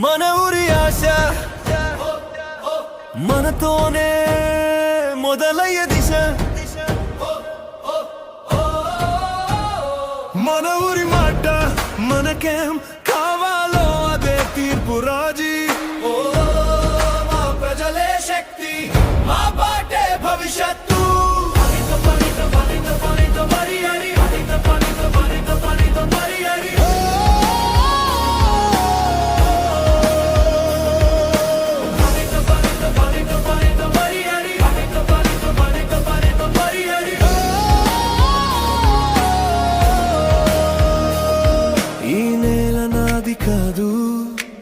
మన ఊరి ఆశ మనతోనే మొదలయ్యే దిశ మన ఊరి మాట మనకేం కావాలో అదే తీర్పు రాజీ మా ప్రజలే శక్తి మా బాటే భవిష్యత్తు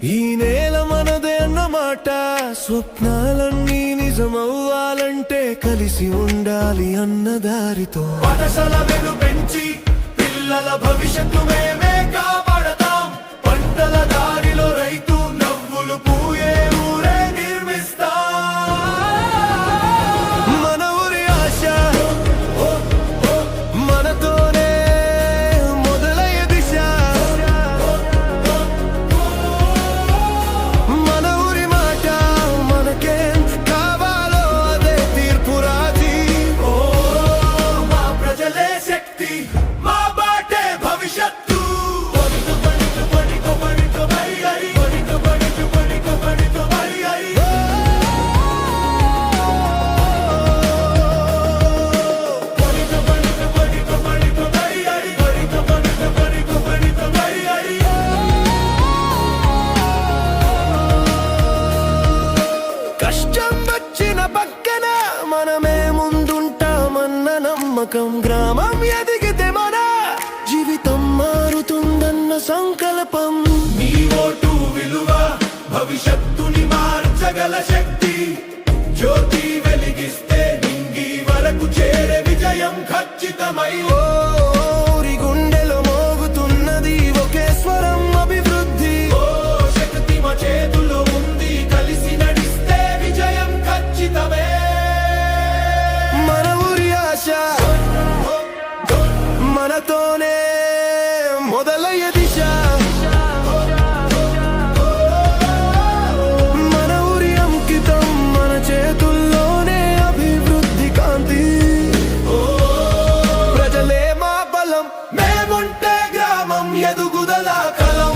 ఈ నేల మనదే అన్నమాట స్వప్నాలన్నీ నిజమవ్వాలంటే కలిసి ఉండాలి అన్నదారితో పాఠశాల వెలు పెంచి పిల్లల భవిష్యత్తు మేమే కాపాడతాం పంటల దారిలో రైతు నవ్వులు పూయే ఊరే నిర్మిస్తాం మన ఊరి ఆశ మనతోనే మొదలయ్యే దిశ గ్రామం ఎదిగితే మన జీవితం మారుతుందన్న సంకల్పం నీ ఓటు విలువ భవిష్యత్తుని మార్చగల శక్తి జ్యోతి వెలిగిస్తే నింగి వరకు చేరే విజయం ఖచ్చితమై ఊరి గుండెలో మోగుతున్నది ఒకే స్వరం అభివృద్ధి ఓ శక్తి మా చేతుల్లో ఉంది కలిసి నడిస్తే విజయం ఖచ్చితమే మన ఊరి ఆశ మనతోనే మొదలయ్యే దిశ మన ఊరి అంకితం మన చేతుల్లోనే అభివృద్ధి కాంతి ప్రజలే మా బలం మేముంటే గ్రామం ఎదుగుదల కలం